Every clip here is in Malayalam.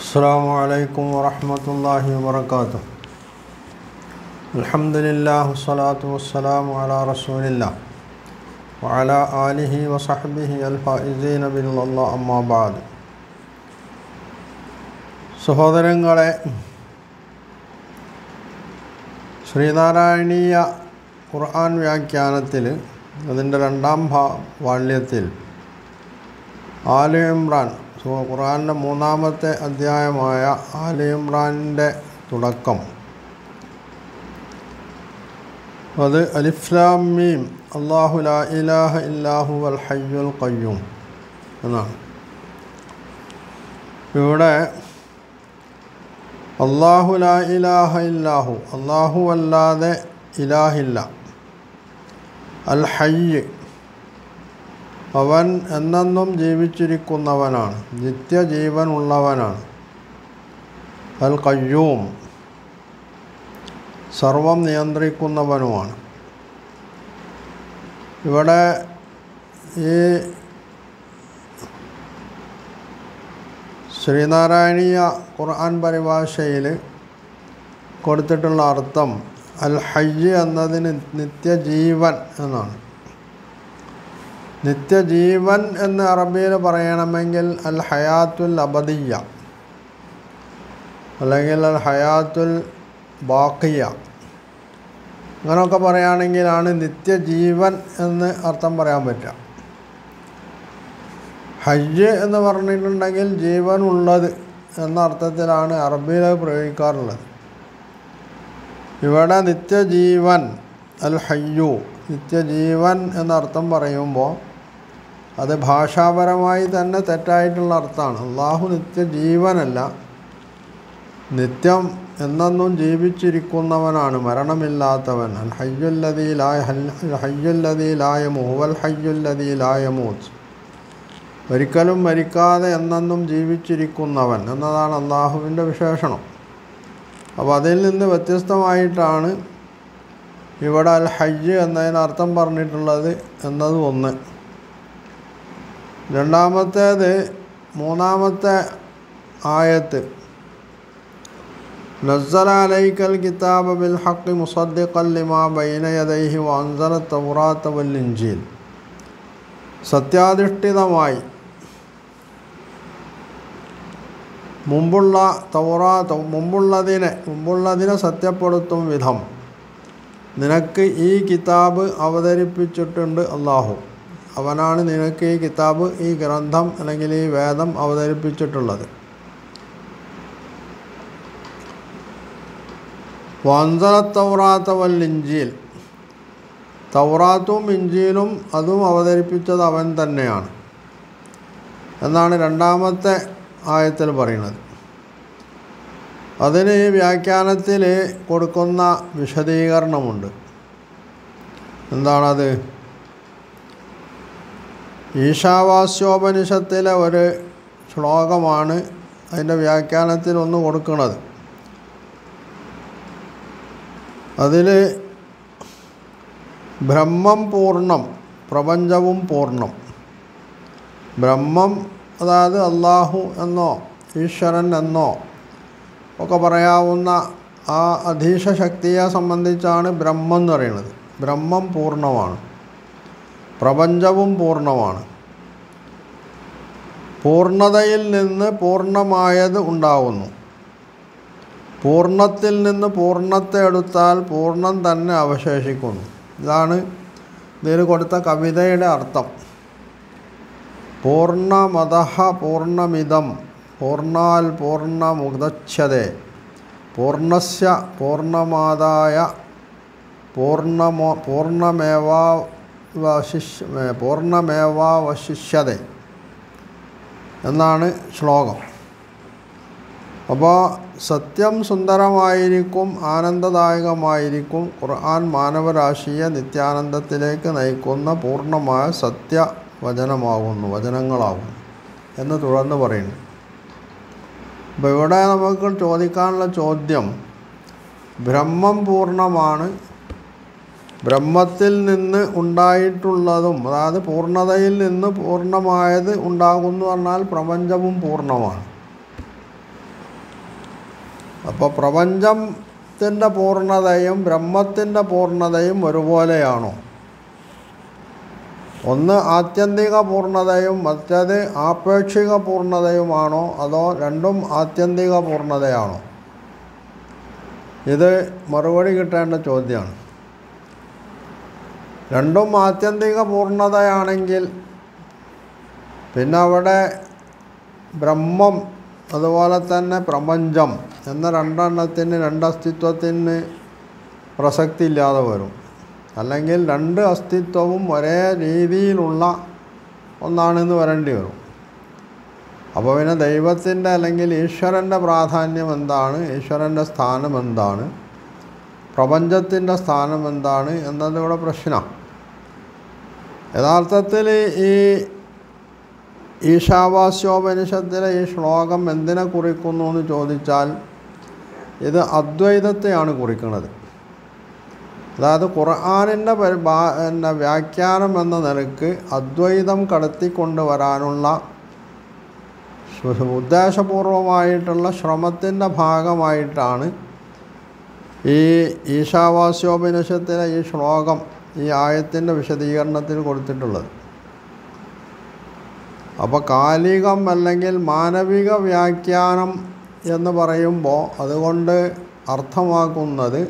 السلام عليكم ورحمة الله وبركاته. الحمد لله والصلاة والسلام على رسول الله وعلى آله وصحبه الفائزين بالله أما بعد. സഹോദരങ്ങളെ, ശ്രീനാരായണീയ ഖുർആൻ വ്യാഖ്യാനത്തിൽ അതിൻ്റെ രണ്ടാം വാള്യത്തിൽ ആലി ഇമ്രാൻ, ഖുർആനിൻ്റെ മൂന്നാമത്തെ അധ്യായമായ ആലി ഇമ്രാനിൻ്റെ തുടക്കം, അത് അലിഫ് ലാം മീം അല്ലാഹു ലാ ഇലാഹ ഇല്ലാഹു വൽ ഹയ്യുൽ ഖയ്യൂം എന്നാണ്. ഇവിടെ അല്ലാഹു ലാ ഇലാഹ ഇല്ലാഹു, അല്ലാഹു അല്ലാതെ ഇലാഹില്ല, അൽ ഹയ്യ് അവൻ എന്നെന്നും ജീവിച്ചിരിക്കുന്നവനാണ്, നിത്യജീവൻ ഉള്ളവനാണ്, അൽ ഖയ്യൂം സർവം നിയന്ത്രിക്കുന്നവനുമാണ്. ഇവിടെ ഈ ശ്രീനാരായണീയ ഖുർആൻ പരിഭാഷയിൽ കൊടുത്തിട്ടുള്ള അർത്ഥം അൽ ഹയ്യ് എന്നതിന് നിത്യജീവൻ എന്നാണ്. നിത്യജീവൻ എന്ന് അറബിയിൽ പറയണമെങ്കിൽ അൽ ഹയാത്തുൽ അബദിയ അല്ലെങ്കിൽ അൽ ഹയാത്തുൽ ബാഖിയ, അങ്ങനെയൊക്കെ പറയുകയാണെങ്കിലാണ് നിത്യജീവൻ എന്ന് അർത്ഥം പറയാൻ പറ്റുക. ഹയ്യ് എന്ന് പറഞ്ഞിട്ടുണ്ടെങ്കിൽ ജീവൻ ഉള്ളത് എന്ന അർത്ഥത്തിലാണ് അറബിയിൽ പ്രയോഗിക്കാറുള്ളത്. ഇവിടെ നിത്യജീവൻ അൽ ഹയ്യു, നിത്യജീവൻ എന്നർത്ഥം പറയുമ്പോൾ അത് ഭാഷാപരമായി തന്നെ തെറ്റായിട്ടുള്ള അർത്ഥമാണ്. അള്ളാഹു നിത്യജീവനല്ല, നിത്യം എന്നെന്നും ജീവിച്ചിരിക്കുന്നവനാണ്, മരണമില്ലാത്തവൻ. അൽ ഹയ്യുല്ലദീ ലാ യമൂത്ത് വൽ ഹയ്യുല്ലദീ ലാ യമൂത്ത്, ഒരിക്കലും മരിക്കാതെ എന്നെന്നും ജീവിച്ചിരിക്കുന്നവൻ എന്നതാണ് അള്ളാഹുവിൻ്റെ വിശേഷണം. അപ്പോൾ അതിൽ നിന്ന് വ്യത്യസ്തമായിട്ടാണ് ഇവിടെ അൽ ഹയ്യ് എന്നതിനർത്ഥം പറഞ്ഞിട്ടുള്ളത് എന്നത് ഒന്ന്. രണ്ടാമത്തേത്, മൂന്നാമത്തെ ആയത്ത്, നസ്സല അലൈക്കൽ കിതാബ ബിൽ ഹഖ് മുസദ്ദിഖൻ ലിമാ ബൈന യദൈഹി വഅൻസല തൗറാത്ത വൽ ഇൻജീൽ, സത്യാധിഷ്ഠിതമായി മുമ്പുള്ളതിനെ സത്യപ്പെടുത്തും വിധം നിനക്ക് ഈ കിതാബ് അവതരിപ്പിച്ചിട്ടുണ്ട് അല്ലാഹു. അവനാണ് നിനക്ക് ഈ കിതാബ്, ഈ ഗ്രന്ഥം അല്ലെങ്കിൽ ഈ വേദം അവതരിപ്പിച്ചിട്ടുള്ളത്. വഅൻസല തൗറാത്ത വൽ ഇൻജീൽ, തൗറാത്തും ഇൻജീലും അതും അവതരിപ്പിച്ചത് അവൻ തന്നെയാണ് എന്നാണ് രണ്ടാമത്തെ ആയത്തിൽ പറയുന്നത്. അതിന് വ്യാഖ്യാനത്തിൽ കൊടുക്കുന്ന വിശദീകരണമുണ്ട്. എന്താണത്? ഈശാവാസ്യോപനിഷത്തിലെ ഒരു ശ്ലോകമാണ് അതിൻ്റെ വ്യാഖ്യാനത്തിൽ ഒന്ന് കൊടുക്കുന്നത്. അതിൽ ബ്രഹ്മം പൂർണ്ണം, പ്രപഞ്ചവും പൂർണ്ണം. ബ്രഹ്മം അതായത് അല്ലാഹു എന്നോ ഈശ്വരൻ എന്നോ ഒക്കെ പറയാവുന്ന ആ അധീശ ശക്തിയെ സംബന്ധിച്ചാണ് ബ്രഹ്മം എന്ന് പറയുന്നത്. ബ്രഹ്മം പൂർണ്ണമാണ്, പ്രപഞ്ചവും പൂർണ്ണമാണ്. പൂർണ്ണതയിൽ നിന്ന് പൂർണ്ണമായത് ഉണ്ടാകുന്നു. പൂർണ്ണത്തിൽ നിന്ന് പൂർണ്ണത്തെ എടുത്താൽ പൂർണ്ണം തന്നെ അവശേഷിക്കുന്നു. ഇതാണ് ഇതിൽ കൊടുത്ത കവിതയുടെ അർത്ഥം. പൂർണ്ണമദഃ പൂർണ്ണമിദം പൂർണ്ണാൽ പൂർണ്ണമുദച്ഛതേ പൂർണ്ണസ്യ പൂർണ്ണമാദായ പൂർണ്ണമേവാവശിഷ്യതേ എന്നാണ് ശ്ലോകം. അപ്പോൾ സത്യം സുന്ദരമായിരിക്കും, ആനന്ദദായകമായിരിക്കും. ഖുർആൻ മാനവരാശിയെ നിത്യാനന്ദത്തിലേക്ക് നയിക്കുന്ന പൂർണ്ണമായ സത്യവചനമാകുന്നു, വചനങ്ങളാകുന്നു എന്ന് തുടർന്ന് പറയുന്നു. അപ്പോൾ ഇവിടെ നമുക്ക് ചോദിക്കാനുള്ള ചോദ്യം, ബ്രഹ്മം പൂർണ്ണമാണ്, ബ്രഹ്മത്തിൽ നിന്ന് ഉണ്ടായിട്ടുള്ളതും അതായത് പൂർണ്ണതയിൽ നിന്ന് പൂർണ്ണമായത് ഉണ്ടാകുന്നു പറഞ്ഞാൽ പ്രപഞ്ചവും പൂർണ്ണമാണ്. അപ്പോൾ പ്രപഞ്ചത്തിൻ്റെ പൂർണ്ണതയും ബ്രഹ്മത്തിൻ്റെ പൂർണ്ണതയും ഒരുപോലെയാണോ? ഒന്ന് ആത്യന്തിക പൂർണ്ണതയും മറ്റേത് ആപേക്ഷിക പൂർണ്ണതയുമാണോ, അതോ രണ്ടും ആത്യന്തിക പൂർണ്ണതയാണോ? ഇത് മറുപടി കിട്ടേണ്ട ചോദ്യമാണ്. രണ്ടും ആത്യന്തിക പൂർണ്ണതയാണെങ്കിൽ പിന്നെ അവിടെ ബ്രഹ്മം അതുപോലെ തന്നെ പ്രപഞ്ചം എന്ന രണ്ടെണ്ണത്തിന് രണ്ടസ്തിത്വത്തിന് പ്രസക്തി ഇല്ലാതെ വരും. അല്ലെങ്കിൽ രണ്ട് അസ്തിത്വവും ഒരേ രീതിയിലുള്ള ഒന്നാണെന്ന് വരേണ്ടി വരും. അപ്പോൾ പിന്നെ ദൈവത്തിൻ്റെ അല്ലെങ്കിൽ ഈശ്വരൻ്റെ പ്രാധാന്യം എന്താണ്, ഈശ്വരൻ്റെ സ്ഥാനം എന്താണ്, പ്രപഞ്ചത്തിൻ്റെ സ്ഥാനം എന്താണ് എന്നതിവിടെ പ്രശ്നമാണ്. യഥാർത്ഥത്തിൽ ഈ ഈശാവാസ്യോപനിഷത്തിലെ ഈ ശ്ലോകം എന്തിനെ കുറിക്കുന്നു എന്ന് ചോദിച്ചാൽ ഇത് അദ്വൈതത്തെയാണ് കുറിക്കുന്നത്. അതായത് ഖുർആനിൻ്റെ വ്യാഖ്യാനം എന്ന നിലയ്ക്ക് അദ്വൈതം കടത്തിക്കൊണ്ട് വരാനുള്ള ഉദ്ദേശപൂർവമായിട്ടുള്ള ശ്രമത്തിൻ്റെ ഭാഗമായിട്ടാണ് ഈ ഈശാവാസ്യോപനിഷത്തിലെ ഈ ശ്ലോകം ഈ ആയത്തിൻ്റെ വിശദീകരണത്തിൽ കൊടുത്തിട്ടുള്ളത്. അപ്പോൾ കാലികം അല്ലെങ്കിൽ മാനവിക വ്യാഖ്യാനം എന്ന് പറയുമ്പോൾ അതുകൊണ്ട് അർത്ഥമാക്കുന്നത്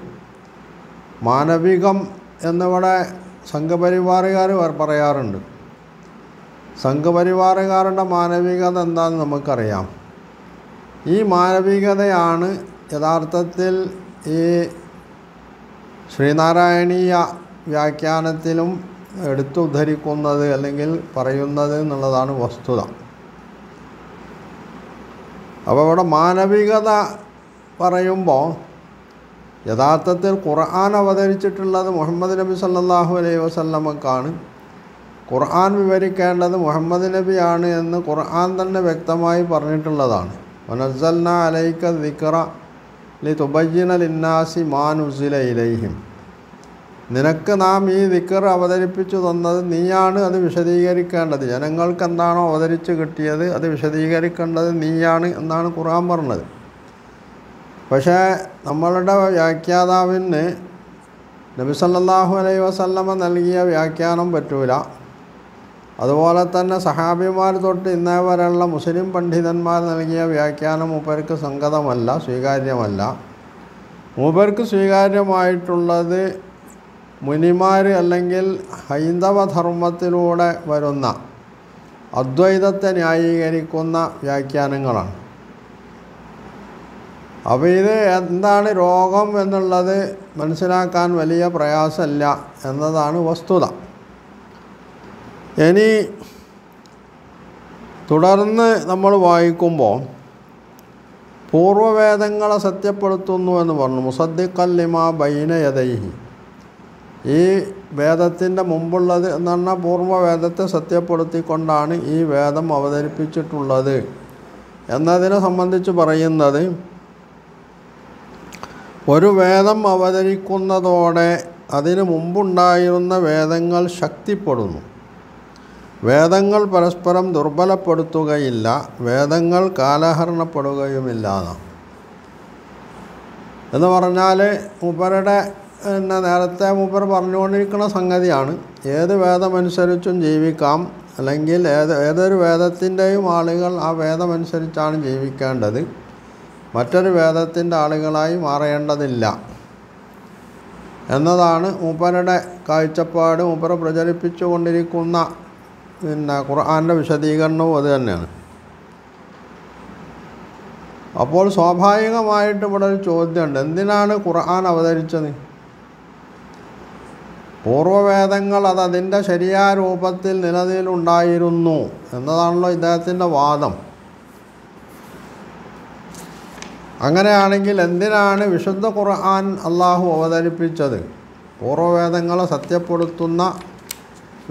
മാനവികം എന്നിവിടെ സംഘപരിവാറുകാർ പറയാറുണ്ട്. സംഘപരിവാറുകാരുടെ മാനവികത എന്താണെന്ന് നമുക്കറിയാം. ഈ മാനവികതയാണ് യഥാർത്ഥത്തിൽ ഈ ശ്രീനാരായണീയ വ്യാഖ്യാനത്തിലും എടുത്തുദ്ധരിക്കുന്നത് അല്ലെങ്കിൽ പറയുന്നത് എന്നുള്ളതാണ് വസ്തുത. അപ്പോൾ ഇവിടെ മാനവികത പറയുമ്പോൾ യഥാർത്ഥത്തിൽ ഖുർആൻ അവതരിച്ചിട്ടുള്ളത് മുഹമ്മദ് നബി സല്ലല്ലാഹു അലൈഹി വസല്ലമക്കാണ്. ഖുർആൻ വിവരിക്കേണ്ടത് മുഹമ്മദ് നബിയാണ് എന്ന് ഖുർആൻ തന്നെ വ്യക്തമായി പറഞ്ഞിട്ടുള്ളതാണ്. വനസ്സൽനാ അലൈക ദിക്റ ലിതുബയ്യിന ലിന്നാസി മാ നുസില ഇലൈഹിം. നിനക്ക് നാം ഈ ദിക്ർ അവതരിപ്പിച്ചു തന്നത് നീയാണ് അത് വിശദീകരിക്കേണ്ടത്. ജനങ്ങൾക്ക് എന്താണോ അവതരിച്ച് കിട്ടിയത് അത് വിശദീകരിക്കേണ്ടത് നീയാണ് എന്നാണ് ഖുർആൻ പറഞ്ഞത്. പക്ഷേ നമ്മളുടെ വ്യാഖ്യാതാവിന് നബി സല്ലല്ലാഹു അലൈഹി വസല്ലമ നൽകിയ വ്യാഖ്യാനം പറ്റൂല. അതുപോലെ തന്നെ സഹാബിമാർ തൊട്ട് ഇന്നേ വരെയുള്ള മുസ്ലിം പണ്ഡിതന്മാർ നൽകിയ വ്യാഖ്യാനം മൂപ്പർക്ക് സംഗതമല്ല, സ്വീകാര്യമല്ല. മൂപ്പർക്ക് സ്വീകാര്യമായിട്ടുള്ളത് മുനിമാർ അല്ലെങ്കിൽ ഹൈന്ദവ ധർമ്മത്തിലൂടെ വരുന്ന അദ്വൈതത്തെ ന്യായീകരിക്കുന്ന വ്യാഖ്യാനങ്ങളാണ്. അപ്പോൾ ഇത് എന്താണ് രോഗം എന്നുള്ളത് മനസ്സിലാക്കാൻ വലിയ പ്രയാസമില്ല എന്നതാണ് വസ്തുത. ഇനി തുടർന്ന് നമ്മൾ വായിക്കുമ്പോൾ പൂർവ്വവേദങ്ങളെ സത്യപ്പെടുത്തുന്നു എന്ന് പറഞ്ഞു. മുസദ്ദിഖൻ ലിമാ ബൈന യദൈഹി. ഈ വേദത്തിൻ്റെ മുമ്പുള്ളത് എന്ന് പറഞ്ഞാൽ പൂർവ്വവേദത്തെ സത്യപ്പെടുത്തിക്കൊണ്ടാണ് ഈ വേദം അവതരിപ്പിച്ചിട്ടുള്ളത് എന്നതിനെ സംബന്ധിച്ച് പറയുന്നത്, ഒരു വേദം അവതരിക്കുന്നതോടെ അതിനു മുമ്പുണ്ടായിരുന്ന വേദങ്ങൾ ശക്തിപ്പെടുന്നു. വേദങ്ങൾ പരസ്പരം ദുർബലപ്പെടുത്തുകയില്ല, വേദങ്ങൾ കാലഹരണപ്പെടുകയുമില്ല എന്ന് പറഞ്ഞാൽ മൂപ്പരുടെ നേരത്തെ മൂപ്പർ പറഞ്ഞുകൊണ്ടിരിക്കുന്ന സംഗതിയാണ്. ഏത് വേദമനുസരിച്ചും ജീവിക്കാം, അല്ലെങ്കിൽ ഏതൊരു വേദത്തിൻ്റെയും ആളുകൾ ആ വേദമനുസരിച്ചാണ് ജീവിക്കേണ്ടത്, മറ്റൊരു വേദത്തിൻ്റെ ആളുകളായി മാറേണ്ടതില്ല എന്നതാണ് മൂപ്പരുടെ കാഴ്ചപ്പാട്. മൂപ്പർ പ്രചരിപ്പിച്ചു കൊണ്ടിരിക്കുന്ന ഖുർആൻ്റെ വിശദീകരണവും അത് തന്നെയാണ്. അപ്പോൾ സ്വാഭാവികമായിട്ട് ഇവിടെ ഒരു ചോദ്യമുണ്ട്, എന്തിനാണ് ഖുർആൻ അവതരിച്ചത്? പൂർവ്വവേദങ്ങൾ അതിൻ്റെ ശരിയായ രൂപത്തിൽ നിലനിലുണ്ടായിരുന്നു എന്നതാണല്ലോ ഇദ്ദേഹത്തിൻ്റെ വാദം. അങ്ങനെയാണെങ്കിൽ എന്തിനാണ് വിശുദ്ധ ഖുർആൻ അള്ളാഹു അവതരിപ്പിച്ചത്? പൂർവ്വവേദങ്ങളെ സത്യപ്പെടുത്തുന്ന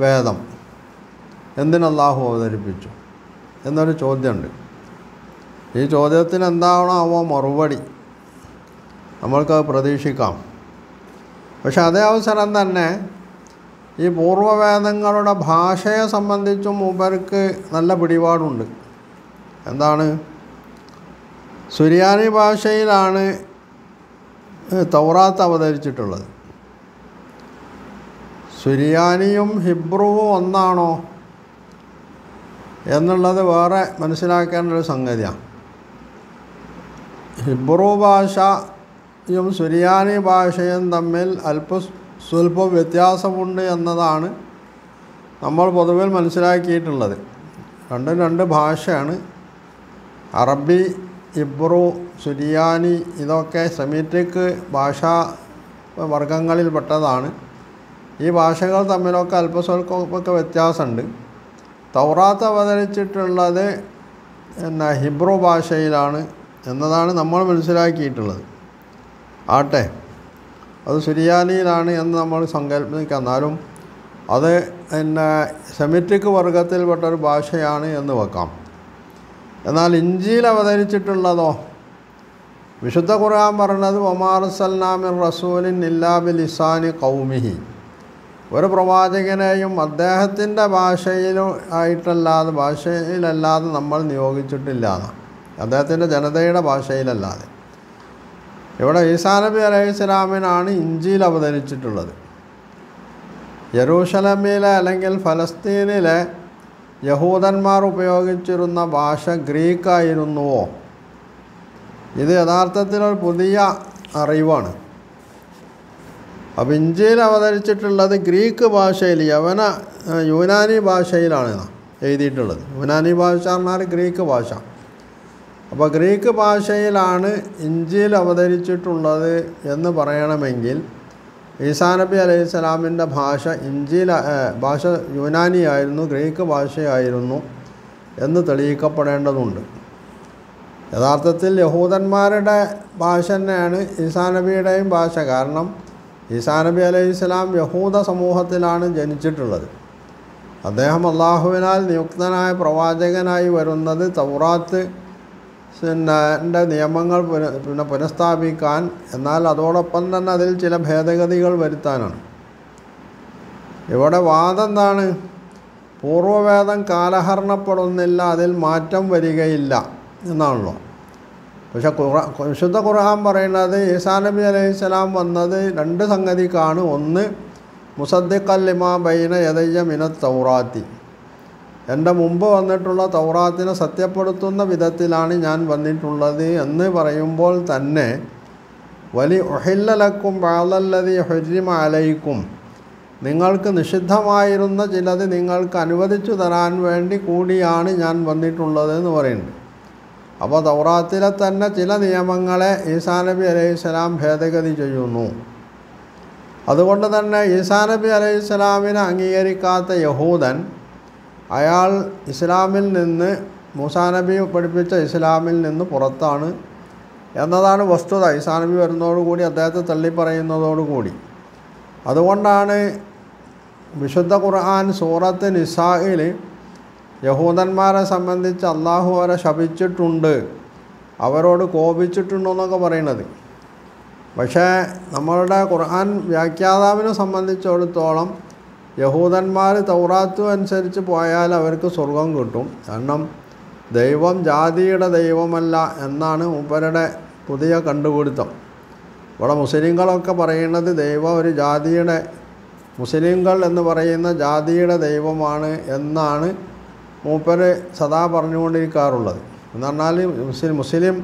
വേദം എന്തിനല്ലാഹു അവതരിപ്പിച്ചു എന്നൊരു ചോദ്യമുണ്ട്. ഈ ചോദ്യത്തിന് എന്താവണോ മറുപടി നമ്മൾക്കത് പ്രതീക്ഷിക്കാം. പക്ഷെ അതേ അവസരം തന്നെ ഈ പൂർവ്വവേദങ്ങളുടെ ഭാഷയെ സംബന്ധിച്ചും മൂപ്പർക്ക് നല്ല പിടിപാടുണ്ട്. എന്താണ്? സുറിയാനി ഭാഷയിലാണ് തൗറാത്ത് അവതരിച്ചിട്ടുള്ളത്. സുറിയാനിയും ഹിബ്രുവും ഒന്നാണോ എന്നുള്ളത് വേറെ മനസ്സിലാക്കേണ്ട ഒരു സംഗതിയാണ്. ഹിബ്രു ഭാഷയും സുറിയാനി ഭാഷയും തമ്മിൽ സ്വല്പം വ്യത്യാസമുണ്ട് എന്നതാണ് നമ്മൾ പൊതുവിൽ മനസ്സിലാക്കിയിട്ടുള്ളത്. രണ്ടും രണ്ട് ഭാഷയാണ്. അറബി, ഹിബ്രു, സുറിയാനി ഇതൊക്കെ സെമിറ്റിക് ഭാഷാ വർഗങ്ങളിൽപ്പെട്ടതാണ്. ഈ ഭാഷകൾ തമ്മിലൊക്കെ അല്പസ്വല്പമൊക്കെ വ്യത്യാസമുണ്ട്. തൗറാത്ത് അവതരിച്ചിട്ടുള്ളത് ഹിബ്രു ഭാഷയിലാണ് എന്നതാണ് നമ്മൾ മനസ്സിലാക്കിയിട്ടുള്ളത്. ആട്ടെ, അത് സുറിയാനിയിലാണ് എന്ന് നമ്മൾ സങ്കല്പിക്കാം. എന്നാലും അത് സെമിറ്റിക് വർഗത്തിൽപ്പെട്ടൊരു ഭാഷയാണ് എന്ന് വെക്കാം. എന്നാൽ ഇഞ്ചീൽ അവതരിച്ചിട്ടുള്ളതോ, വിശുദ്ധ ഖുർആൻ പറഞ്ഞത് വമാ അർസൽനാ മിർ റസൂലിൻ ഇല്ലാ ബിലിസാനി ഖൗമിഹി, ഒരു പ്രവാചകനെയും അദ്ദേഹത്തിൻ്റെ ഭാഷയിലല്ലാതെ നമ്മൾ നിയോഗിച്ചിട്ടില്ല, അദ്ദേഹത്തിൻ്റെ ജനതയുടെ ഭാഷയിലല്ലാതെ. ഇവിടെ ഈസാ നബി അലൈഹിസ്സലാമിനാണ് ഇഞ്ചീൽ അവതരിച്ചിട്ടുള്ളത്. യെരൂശലമിലെ അല്ലെങ്കിൽ ഫലസ്തീനിലെ യഹൂദന്മാർ ഉപയോഗിച്ചിരുന്ന ഭാഷ ഗ്രീക്കായിരുന്നുവോ? ഇത് യഥാർത്ഥത്തിലൊരു പുതിയ അറിവാണ്. അപ്പോൾ ഇഞ്ചീൽ അവതരിച്ചിട്ടുള്ളത് ഗ്രീക്ക് ഭാഷയിൽ, യൂനാനി ഭാഷയിലാണ് എഴുതിയിട്ടുള്ളത്. യൂനാനി ഭാഷ പറഞ്ഞാൽ ഗ്രീക്ക് ഭാഷ. അപ്പോൾ ഗ്രീക്ക് ഭാഷയിലാണ് ഇഞ്ചീൽ അവതരിച്ചിട്ടുള്ളത് എന്ന് പറയണമെങ്കിൽ ഈസാ നബി അലൈഹിസ്സലാമിൻ്റെ ഭാഷ യൂനാനിയായിരുന്നു, ഗ്രീക്ക് ഭാഷയായിരുന്നു എന്ന് തെളിയിക്കപ്പെടേണ്ടതുണ്ട്. യഥാർത്ഥത്തിൽ യഹൂദന്മാരുടെ ഭാഷ തന്നെയാണ് ഈസാ നബിയുടെയും ഭാഷ. കാരണം ഈസാ നബി അലൈഹിസ്സലാം യഹൂദ സമൂഹത്തിലാണ് ജനിച്ചിട്ടുള്ളത്. അദ്ദേഹം അള്ളാഹുവിനാൽ നിയുക്തനായ പ്രവാചകനായി വരുന്നത് തൗറാത്ത് നിയമങ്ങൾ പുനഃസ്ഥാപിക്കാൻ, എന്നാൽ അതോടൊപ്പം തന്നെ അതിൽ ചില ഭേദഗതികൾ വരുത്താനാണ്. ഇവിടെ വാദം എന്താണ്? പൂർവ്വവേദം കാലഹരണപ്പെടുന്നില്ല, അതിൽ മാറ്റം വരികയില്ല എന്നാണല്ലോ. പക്ഷെ വിശുദ്ധ ഖുർആൻ പറയുന്നത് ഈസാ നബി അലൈഹിസ്സലാം വന്നത് രണ്ട് സംഗതിക്കാണ്. ഒന്ന്, മുസദ്ദിഖൻ ലിമാ ബൈന യദയ്യ മിനത്ത് തൗറാത്തി, എൻ്റെ മുമ്പ് വന്നിട്ടുള്ള തൗറാത്തിനെ സത്യപ്പെടുത്തുന്ന വിധത്തിലാണ് ഞാൻ വന്നിട്ടുള്ളത് എന്ന് പറയുമ്പോൾ തന്നെ വലി ഉഹില്ല ലക്കും ബഅദല്ലദീ ഹുർരിമ അലൈക്കും, നിങ്ങൾക്ക് നിഷിദ്ധമായിരുന്ന ചിലത് നിങ്ങൾക്ക് അനുവദിച്ചു തരാൻ വേണ്ടി കൂടിയാണ് ഞാൻ വന്നിട്ടുള്ളത് എന്ന് പറയുന്നുണ്ട്. അപ്പോൾ തൗറാത്തിലെ തന്നെ ചില നിയമങ്ങളെ ഈസാ നബി അലൈഹിസ്സലാം ഭേദഗതി ചെയ്യുന്നു. അതുകൊണ്ട് തന്നെ ഈസാ നബി അലൈഹിസ്സലാമിനെ അംഗീകരിക്കാത്ത യഹൂദൻ, അയാൾ ഇസ്ലാമിൽ നിന്ന്, മൂസാ നബി പഠിപ്പിച്ച ഇസ്ലാമിൽ നിന്ന് പുറത്താണ് എന്നതാണ് വസ്തുത. ഈസാ നബി വരുന്നതോടുകൂടി അദ്ദേഹത്തെ തള്ളിപ്പറയുന്നതോടുകൂടി. അതുകൊണ്ടാണ് വിശുദ്ധ ഖുർആൻ സൂറത്ത് നിസായിൽ യഹൂദന്മാരെ സംബന്ധിച്ച് അള്ളാഹു അവരെ ശപിച്ചിട്ടുണ്ട്, അവരോട് കോപിച്ചിട്ടുണ്ടെന്നൊക്കെ പറയുന്നത്. പക്ഷേ നമ്മളുടെ ഖുർആൻ വ്യാഖ്യാതാവിനെ സംബന്ധിച്ചിടത്തോളം യഹൂദന്മാർ തൗറാത്ത് അനുസരിച്ച് പോയാൽ അവർക്ക് സ്വർഗം കിട്ടും. കാരണം ദൈവം ജാതിയുടെ ദൈവമല്ല എന്നാണ് മൂപ്പരുടെ പുതിയ കണ്ടുപിടുത്തം. ഇവിടെ മുസ്ലിങ്ങളൊക്കെ പറയുന്നത് ദൈവം ഒരു ജാതിയുടെ, മുസ്ലിങ്ങൾ എന്ന് പറയുന്ന ജാതിയുടെ ദൈവമാണ് എന്നാണ് മൂപ്പര് സദാ പറഞ്ഞുകൊണ്ടിരിക്കാറുള്ളത്. എന്ന് പറഞ്ഞാൽ മുസ്ലിം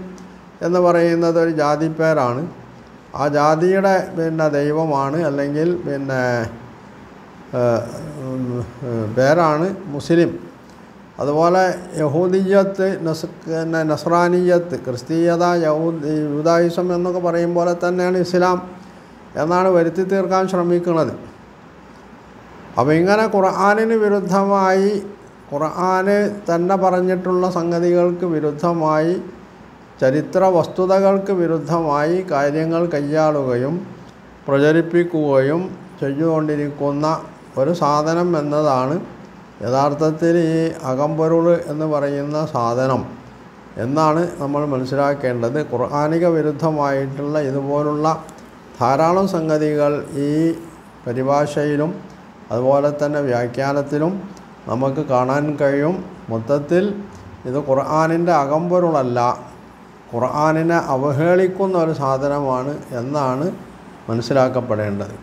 എന്ന് പറയുന്നത് ഒരു ജാതിപ്പേരാണ്. ആ ജാതിയുടെ ദൈവമാണ്, അല്ലെങ്കിൽ പേരാണ് മുസ്ലിം. അതുപോലെ യഹൂദിയത്ത്, നസ്രാനിയത്ത്, ക്രിസ്തീയത, യൂദായിസം എന്നൊക്കെ പറയും പോലെ തന്നെയാണ് ഇസ്ലാം എന്നാണ് വരുത്തി തീർക്കാൻ ശ്രമിക്കുന്നത്. അപ്പോൾ ഇങ്ങനെ ഖുർആനിന് വിരുദ്ധമായി, ഖുർആന് തന്നെ പറഞ്ഞിട്ടുള്ള സംഗതികൾക്ക് വിരുദ്ധമായി, ചരിത്ര വസ്തുതകൾക്ക് വിരുദ്ധമായി കാര്യങ്ങൾ കൈയാളുകയും പ്രചരിപ്പിക്കുകയും ചെയ്തുകൊണ്ടിരിക്കുന്ന ഒരു സാധനം എന്നതാണ് യഥാർത്ഥത്തിൽ ഈ അകമ്പൊരുൾ എന്ന് പറയുന്ന സാധനം എന്നാണ് നമ്മൾ മനസ്സിലാക്കേണ്ടത്. ഖുർആനിക വിരുദ്ധമായിട്ടുള്ള ഇതുപോലുള്ള ധാരാളം സംഗതികൾ ഈ പരിഭാഷയിലും അതുപോലെ തന്നെ വ്യാഖ്യാനത്തിലും നമുക്ക് കാണാൻ കഴിയും. മൊത്തത്തിൽ ഇത് ഖുർആനിൻ്റെ അകമ്പൊരുളല്ല, ഖുർആനിനെ അവഹേളിക്കുന്ന ഒരു സാധനമാണ് എന്നാണ് മനസ്സിലാക്കപ്പെടേണ്ടത്.